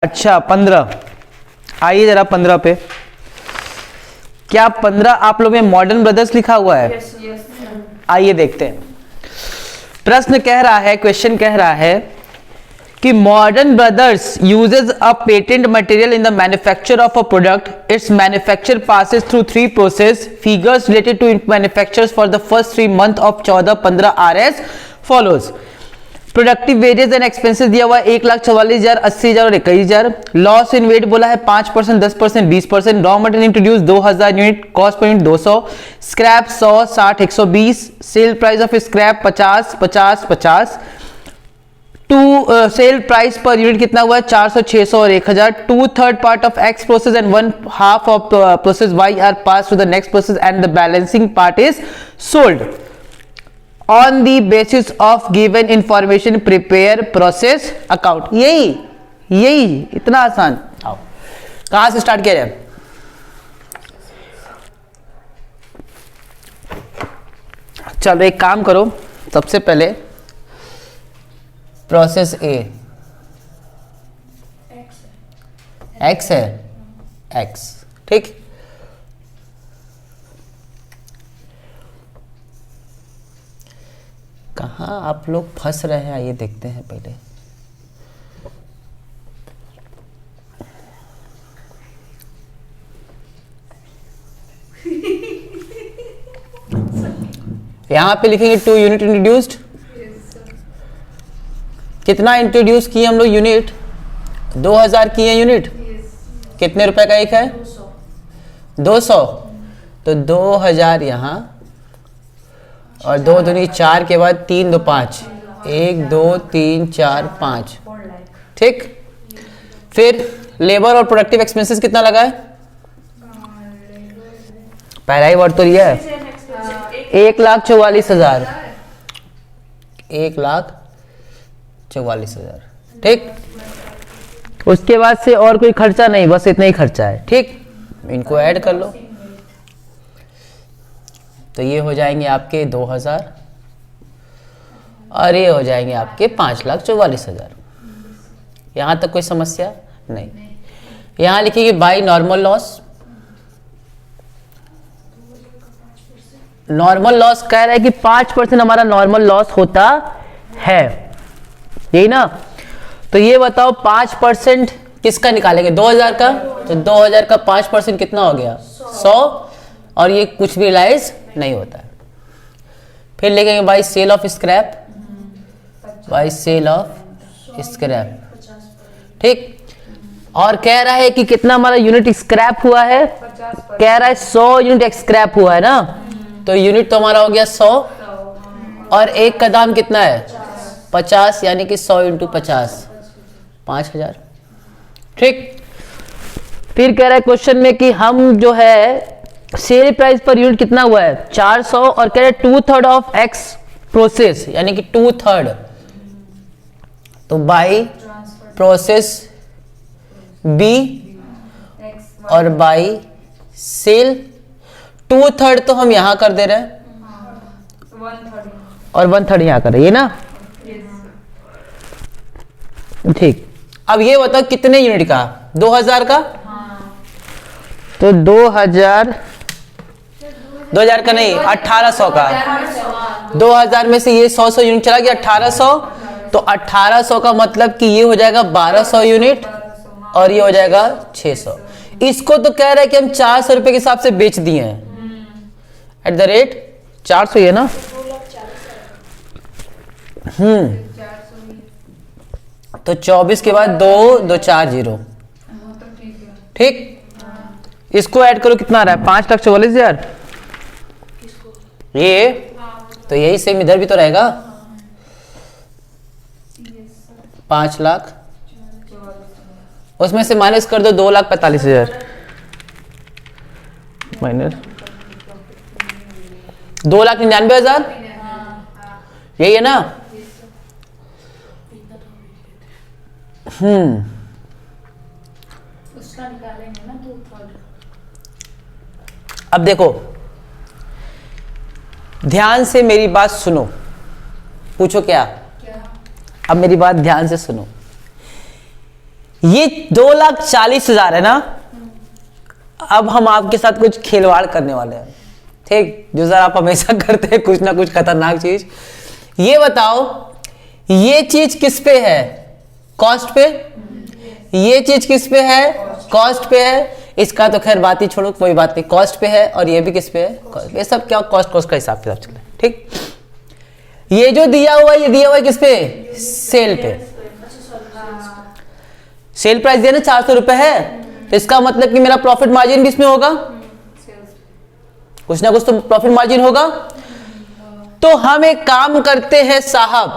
अच्छा 15, आइए जरा 15 पे। क्या 15 आप लोग में मॉडर्न ब्रदर्स लिखा हुआ है? आइए देखते हैं। प्रश्न कह रहा है, क्वेश्चन कह रहा है कि Modern Brothers uses a patent material in the manufacture of a product. Its manufacture passes through 3 process. Figures related to it manufactures for the first 3 month of 14-15 are as follows. Productive wages and expenses दिया हुआ है 1,44,000, 80,000 और 21,000। Loss in wait बोला है 5%, 10%, 20%। Raw material introduce 2,000 unit, cost per unit 200, scrap 100, 60, 120। Sale price of scrap 50, 50, 50। Sale price per unit कितना हुआ है? 400, 600 और 1,000। 2/3 part of X process and 1/2 of process Y are pass to the next process and the balancing part is sold. On the basis of given information prepare process account। यही इतना आसान। आओ कहां से स्टार्ट किया जाए? चलो एक काम करो, सबसे पहले प्रोसेस ए एक्स है, एक्स ठीक। कहाँ आप लोग फंस रहे हैं ये देखते हैं पहले। यहां पे लिखेंगे 2 यूनिट इंट्रोड्यूस्ड। कितना इंट्रोड्यूस किए हम लोग यूनिट? 2,000 किए यूनिट। कितने रुपए का एक है? 200। तो 2,000 यहां और 2 दूनी 4 के बाद 3 2 5, 1 2 3 4 5 ठीक। फिर लेबर और प्रोडक्टिव एक्सपेंसेस कितना लगा है? पहला ही वर्ड तो लिया है 1,44,000, 1,44,000 ठीक। उसके बाद से और कोई खर्चा नहीं, बस इतना ही खर्चा है ठीक। इनको ऐड कर लो तो ये हो जाएंगे आपके 2,000 और ये हो जाएंगे आपके 5,44,000। यहां तक कोई समस्या नहीं। यहां लिखिए by normal loss. Normal loss कह रहा है कि 5% हमारा नॉर्मल लॉस होता है, यही ना। तो ये बताओ 5% किसका निकालेंगे? 2,000 का। तो 2,000 का 5% कितना हो गया? 100। और ये कुछ भी रिलाइज नहीं होता है। फिर लिखेंगे by sale of scrap, by sale of scrap ठीक। और कह रहा है कि कितना हमारा यूनिट स्क्रैप हुआ है? कह रहा है 100 यूनिट स्क्रैप हुआ है ना। तो यूनिट तो हमारा हो गया 100 और एक का दाम कितना है? 50, यानी कि 100 × 50 5,000 ठीक। फिर कह रहा है क्वेश्चन में कि हम जो है सेल प्राइस पर यूनिट कितना हुआ है? 400 और कह रहे 2/3 ऑफ एक्स प्रोसेस, यानी कि 2/3। तो बाय प्रोसेस बी और बाय सेल 2/3 तो हम यहां कर दे रहे हैं और 1/3 यहां कर रहे हैं, ये ना ठीक। अब ये बताओ कितने यूनिट का? 2,000 का। तो 2,000 का नहीं, 1,800 का। 2,000 में से ये 100 यूनिट चला गया 1,800। तो 1,800 का मतलब कि ये हो जाएगा 1,200 यूनिट और ये हो जाएगा 600। इसको तो कह रहा है कि हम 400 रुपए के हिसाब से बेच दिए हैं एट द रेट 400 है ना। तो 24 के बाद 2 2 4 0 ठीक। इसको ऐड करो कितना आ रहा है? 5,44,000। ये तो यही सेम इधर भी तो रहेगा 5 लाख। उसमें से माइनस कर दो 2,45,000 माइनस 2,99,000, यही है ना। अब देखो ध्यान से मेरी बात सुनो। पूछो क्या? अब मेरी बात ध्यान से सुनो। ये 2,40,000 है ना। अब हम आपके साथ कुछ खिलवाड़ करने वाले हैं, ठीक, जो सर आप हमेशा करते हैं कुछ ना कुछ खतरनाक चीज। ये बताओ ये चीज किस पे है, कॉस्ट पे, ये चीज किस पे है, कॉस्ट पे है, इसका तो खैर बात ही छोड़ो, कोई बात नहीं, कॉस्ट पे है, और ये भी किस पे है, ये सब क्या कॉस्ट का हिसाब किताब चल रहा है, ठीक। ये जो दिया हुआ है, ये दिया हुआ है किस पे, सेल पे, सेल प्राइस दिया ना 400 रुपए है, तो इसका मतलब कि मेरा प्रॉफिट मार्जिन भी इसमें होगा, कुछ ना कुछ तो प्रॉफिट मार्जिन होगा। तो हम एक काम करते हैं साहब,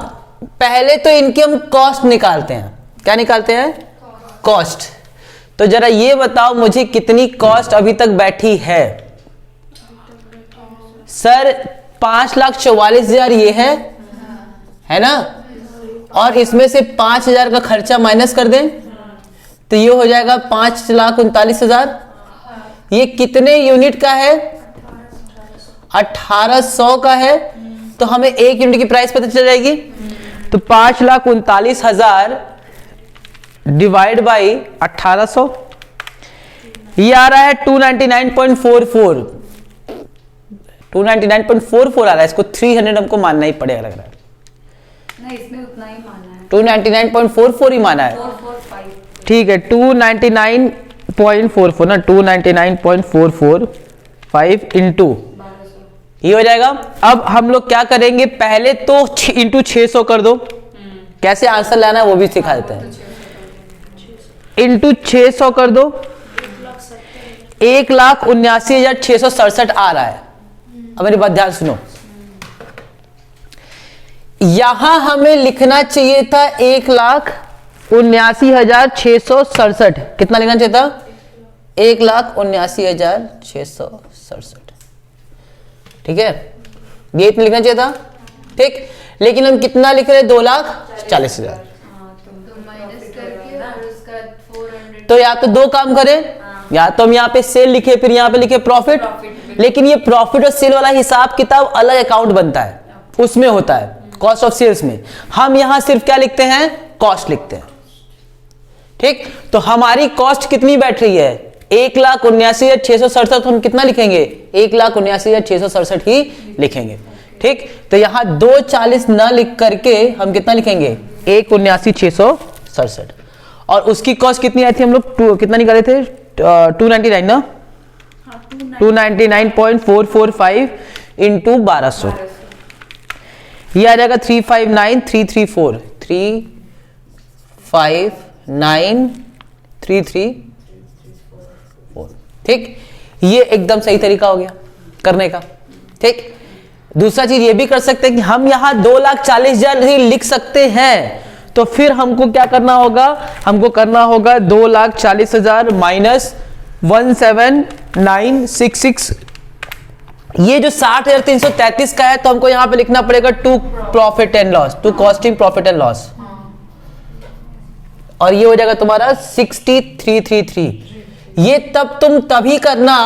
पहले तो इनकी हम कॉस्ट निकालते हैं। क्या निकालते हैं, कॉस्ट। तो जरा ये बताओ मुझे कितनी कॉस्ट अभी तक बैठी है। सर 5,44,000 ये है ना, और इसमें से 5,000 का खर्चा माइनस कर दें तो ये हो जाएगा 5,39,000। ये कितने यूनिट का है, 1800 का है, तो हमें एक यूनिट की प्राइस पता चल जाएगी। तो 5,39,000 डिवाइड बाई 1800, ये आ रहा है 299.44, 299.44 आ रहा है। इसको 300 हमको मानना ही पड़ेगा लग रहा है, नहीं इसमें उतना ही माना है, 299.44 ही माना है, 445, ठीक है। 299.44 ना, 299.445 इंटू ये हो जाएगा। अब हम लोग क्या करेंगे, पहले तो इंटू 600 कर दो, कैसे आंसर लाना है वो भी सिखा देते हैं। इंटू 600 कर दो, 1,79,667 आ रहा है। अब मेरी बात ध्यान सुनो, यहां हमें लिखना चाहिए था 1,79,667, कितना लिखना चाहिए था, 1,79,667, ठीक है, ये इतना लिखना चाहिए था, ठीक। लेकिन हम कितना लिख रहे हैं, 2,40,000। तो या तो दो काम करें, या तो हम यहाँ पे सेल लिखे फिर यहाँ पे लिखे प्रॉफिट, लेकिन ये प्रॉफिट और सेल वाला हिसाब किताब अलग अकाउंट बनता है, उसमें होता है कॉस्ट ऑफ सेल्स में। हम यहां सिर्फ क्या लिखते हैं, कॉस्ट लिखते हैं, ठीक। तो हमारी कॉस्ट कितनी बैठ रही है, 1,79,667, हम कितना लिखेंगे, 1,79,667 ही लिखेंगे, ठीक। तो यहां 2,40 न लिख करके हम कितना लिखेंगे, 1,79,667, और उसकी कॉस्ट कितनी आई थी, हम लोग कितना निकाले थे, 299 ना, 299.445 इंटू 1200, ये आ जाएगा 359,334, 359,334, ठीक। ये एकदम सही तरीका हो गया करने का, ठीक। दूसरा चीज ये भी कर सकते हैं कि हम यहां 2,40,000 ही लिख सकते हैं, तो फिर हमको क्या करना होगा, हमको करना होगा 2,40,000 माइनस 17966, ये जो 60,333 का है, तो हमको यहां पे लिखना पड़ेगा to profit and loss, to costing profit and loss, और ये हो जाएगा तुम्हारा 6333। ये तब तुम तभी करना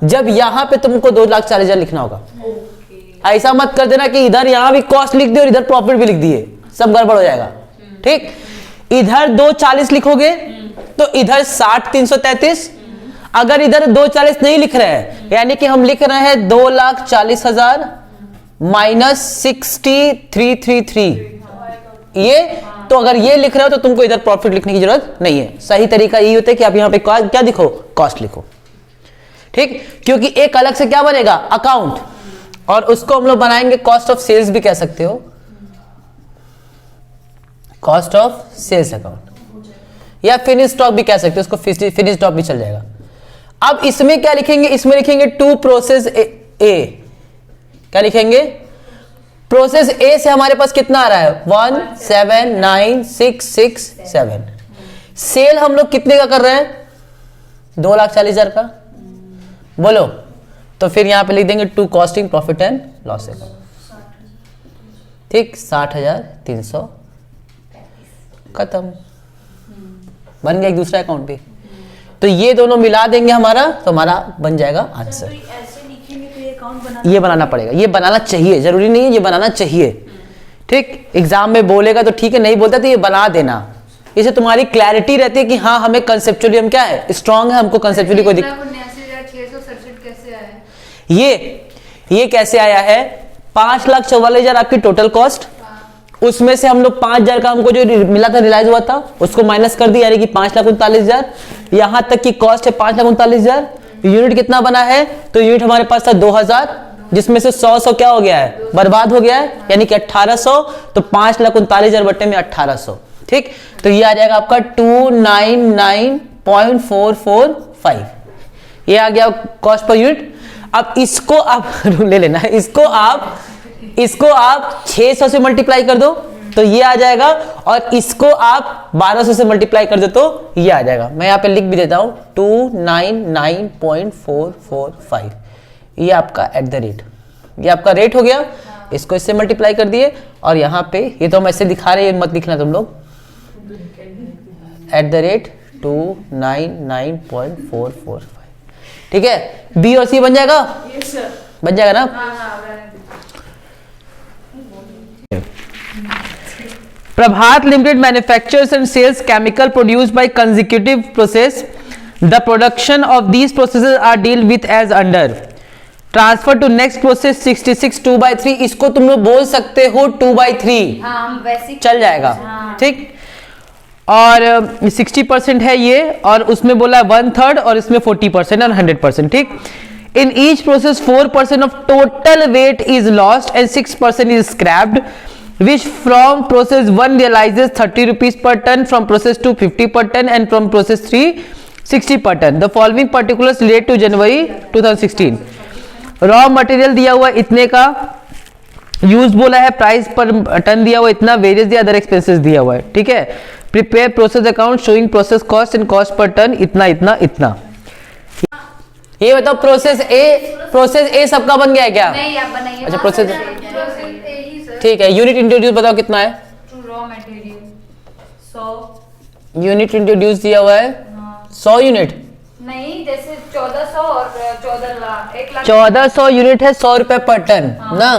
जब यहां पे तुमको 2,40,000 लिखना होगा। ऐसा मत कर देना कि इधर यहां भी कॉस्ट लिख दिए और इधर प्रॉफिट भी लिख दिए, सब गड़बड़ हो जाएगा, ठीक। इधर 2,40 लिखोगे तो इधर 60,333, अगर इधर 2,40 नहीं लिख रहे हैं, यानी कि हम लिख रहे हैं 2,40,000 माइनस 6333, ये तो अगर ये लिख रहे हो तो तुमको इधर प्रॉफिट लिखने की जरूरत नहीं है। सही तरीका यही होता है कि आप यहां पे क्या लिखो, कॉस्ट लिखो, ठीक। क्योंकि एक अलग से क्या बनेगा, अकाउंट, और उसको हम लोग बनाएंगे कॉस्ट ऑफ सेल्स भी कह सकते हो, कॉस्ट ऑफ सेल्स अकाउंट, या फिनिश स्टॉक भी कह सकते हो, उसको फिनिश स्टॉक भी चल जाएगा। अब इसमें क्या लिखेंगे, इसमें लिखेंगे टू प्रोसेस ए, क्या लिखेंगे, प्रोसेस ए से हमारे पास कितना आ रहा है, 179,667। सेल हम लोग कितने का कर रहे हैं, 2,40,000 का, बोलो। तो फिर यहां पे लिख देंगे to costing profit and loss account, ठीक, 60,300, खत्म, बन गया एक दूसरा अकाउंट भी। तो ये दोनों मिला देंगे हमारा, तो हमारा बन जाएगा आंसर। ये बनाना पड़ेगा, ये बनाना चाहिए, जरूरी नहीं है, ये बनाना चाहिए, ठीक। एग्जाम में बोलेगा तो ठीक है, नहीं बोलता तो ये बना देना, इससे तुम्हारी क्लैरिटी रहती है कि हाँ हमें कंसेप्चुअली हम क्या है, स्ट्रांग है, हमको कंसेप्चुअली कोई दिक्कत। 1,79,667 कैसे आया है? ये कैसे आया है, 5,44,000 आपकी टोटल कॉस्ट, उसमें से हम लोग 5,000 का हमको जो मिला था, रियलाइज हुआ था, उसको माइनस कर दिया, यानी कि 5,39,000। यहां तक की कॉस्ट है 5,39,000। यूनिट कितना बना है, तो यूनिट हमारे पास था 2,000, जिसमें से 100 क्या हो गया है, बर्बाद हो गया है, यानी कि 1,800। तो 5,39,000 बटे में 1,800, ठीक। तो ये आ जाएगा आपका 299.445, ये आ गया कॉस्ट पर यूनिट। अब इसको आप ले लेना है, इसको आप 600 से मल्टीप्लाई कर दो तो ये आ जाएगा, और इसको आप 1200 से मल्टीप्लाई कर दो तो ये आ जाएगा। मैं यहाँ पे लिख भी देता हूं 299.445, ये आपका एट द रेट, ये आपका रेट हो गया। इसको इससे मल्टीप्लाई कर दिए, और यहाँ पे ये तो हम ऐसे दिखा रहे हैं, मत लिखना तुम लोग, एट द रेट 299.445, ठीक है। बी और सी बन जाएगा, बन जाएगा ना। Prabhat Limited manufactures and sells chemical produced by consecutive process. The production of these processes are dealt with as under. Transfer to next process 66 2/3, इसको तुम लोग बोल सकते हो 2/3, हाँ, हम वैसे चल जाएगा, ठीक। और 60% है ये, और उसमें बोला 1/3, और इसमें 40% और 100%, ठीक। In each process 4% of total weight is lost and 6% is scrapped, which from process 1 realizes 30 rupees per ton, from process 2 50 per ton, and from process 3 60 per ton. The following particulars relate to January 2016. Raw material दिया हुआ इतने का, use बोला है, price पर ton दिया हुआ इतना, वेरियस दिया, अदर एक्सपेंसेस दिया हुआ है, ठीक है। Prepare process account showing process cost and cost per ton इतना इतना इतना। ये बताओ प्रोसेस ए सबका बन गया है क्या? नहीं, आप बनाइए। अच्छा, प्रोसेस सर। ठीक है। यूनिट इंट्रोड्यूस बताओ कितना है? रॉ मटेरियल 100 यूनिट इंट्रोड्यूस दिया हुआ है 100 यूनिट, नहीं, जैसे 1400 और 1,00,000 1400 यूनिट है 100 रुपए पर टन ना,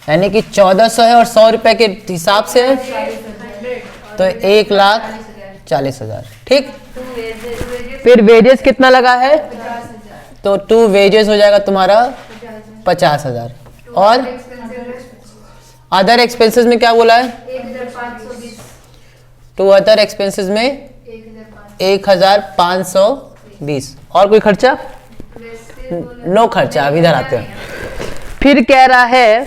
यानी कि 1400 है और 100 रुपए के हिसाब से है, तो 1,40,000, ठीक। फिर वेजेस कितना लगा है, तो 2 वेजेस हो जाएगा तुम्हारा 50,000, और अदर एक्सपेंसेस में क्या बोला है? 1,520। टू अदर एक्सपेंसेस में 1,520, और कोई खर्चा? नो खर्चा। अब इधर आते हैं, फिर कह रहा है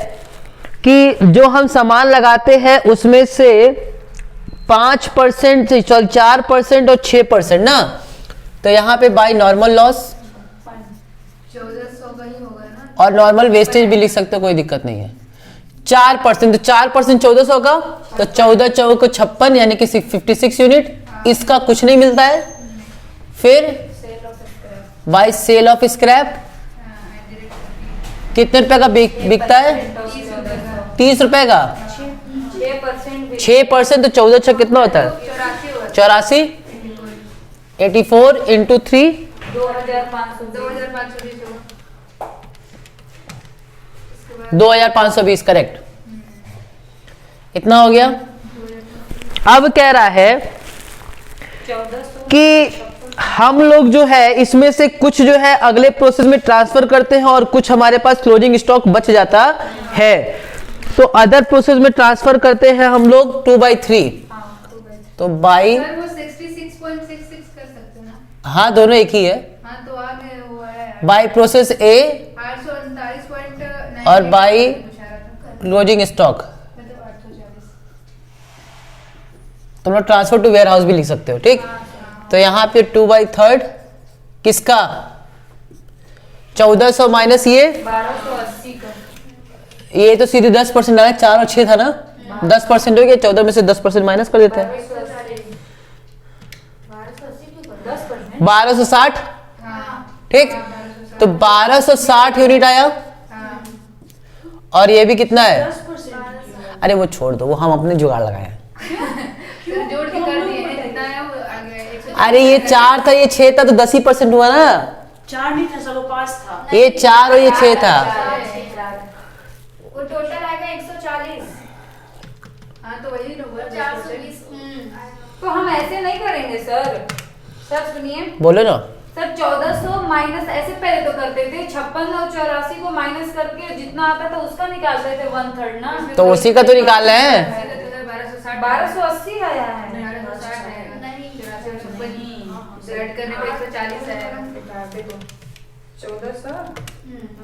कि जो हम सामान लगाते हैं उसमें से 5% से 4% और 6% ना, तो यहाँ पे बाय नॉर्मल लॉस 1,400 का ही होगा ना, और नॉर्मल वेस्टेज भी लिख सकते हो, कोई दिक्कत नहीं है। 4%, तो 4% 1,400 का, तो 14 चौक को 56, यानी कि 56 यूनिट, इसका कुछ नहीं मिलता है। फिर बाय सेल ऑफ स्क्रैप कितने रुपए का बिकता है? 30 रुपए का। 6%, तो 14 छः कितना होता है? 84, 84 इंटू 3 2,520, करेक्ट। इतना हो गया। अब कह रहा है कि हम लोग जो है इसमें से कुछ जो है अगले प्रोसेस में ट्रांसफर करते हैं, और कुछ हमारे पास क्लोजिंग स्टॉक बच जाता है, तो अदर प्रोसेस में ट्रांसफर करते हैं हम लोग 2/3, तो बाई 66.66 कर सकते हैं ना। हाँ, दोनों एक ही है। हाँ, तो आगे वो है बाई प्रोसेस ए 839.9 और बाई क्लोजिंग स्टॉक, मतलब 840। तुम लोग ट्रांसफर टू वेयर हाउस भी लिख सकते हो, ठीक। तो यहाँ पे 2/3 किसका? 1400 माइनस ये 1280 का। ये तो सीधे 10% डाला, 4 और 6 था ना, 10% हो गया, 14 में से 10% माइनस कर देते हैं, 1260, ठीक। तो 1260 यूनिट आया, और ये भी कितना है? अरे वो छोड़ दो, वो हम अपने जुगाड़ लगाए हैं। जोड़ के कर दिए हैं, जितना है वो आगे 100। अरे ये 4 था, ये 6 था, तो 10% हुआ ना। 4 नहीं था, सब 5 था। ये 4 और ये 6 था, वो टोटल आएगा 140। हाँ, तो वही ना हुआ 420। हम ऐसे नहीं करेंगे सर। सर सुनिए बोलो ना। सर 1400 माइनस ऐसे पहले तो करते थे 56 और 84 को माइनस करके जितना आता था उसका निकालते थे 1/3 ना। तो उसी का तो निकाल रहे हैं। 1280 आया है। 1260 आएगा। नहीं, 1256 ऐड करने पे 140 आएगा। 1400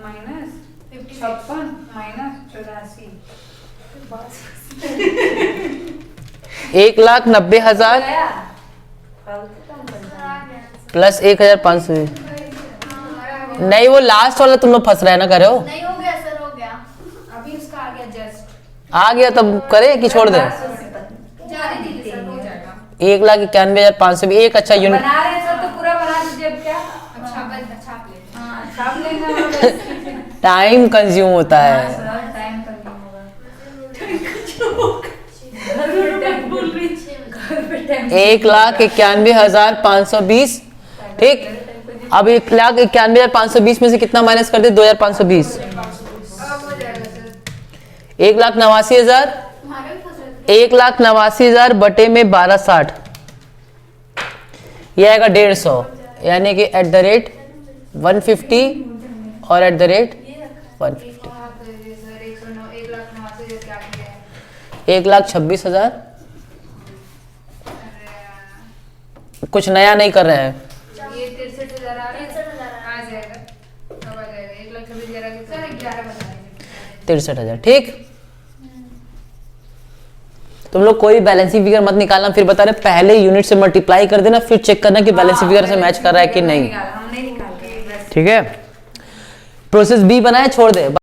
माइनस 56 माइनस 84 1,90,000 प्लस 1,500। नहीं वो लास्ट वाला तुम लोग फंस रहे हैं ना, करे हो। नहीं हो गया सर, हो गया अभी उसका आ गया जस्ट। आ गया तब करे कि छोड़ दे। जाने दीजिए सर, हो जाएगा। 1,91,500 भी एक अच्छा यूनिट। बना रहे हैं सर तो पूरा बना दीजिए। अब क्या अच्छा बस छाप ले। हाँ छाप लेंगे। टाइम कंज्यूम होता है। टाइम कंज्यूम होगा। 1,91,520। ठीक, अब 1,91,520 में से कितना माइनस कर दे? 2,520। अब हो जाएगा सर। 1,89,000। हमारे भी फंस रहे थे। 1,89,000 बटे में 1260, ये आएगा 150, यानी कि @ 150 और @ 150। आप दे दीजिए सर, 1,89,000 क्या किया है? 1,26,000। अरे कुछ नया नहीं कर रहे हैं। ये 63,000 आ रहा है। आ जाएगा, अब आ जाएगा 1,26,000 के सर 11 बता दीजिए। 63,000। ठीक, तुम लोग कोई बैलेंसिंग फिगर मत निकालना, फिर बता रहे पहले यूनिट से मल्टीप्लाई कर देना, फिर चेक करना कि बैलेंसिंग फिगर से मैच कर रहा है कि नहीं। हम नहीं निकालते। ठीक है, प्रोसेस बी बनाए, छोड़ दे।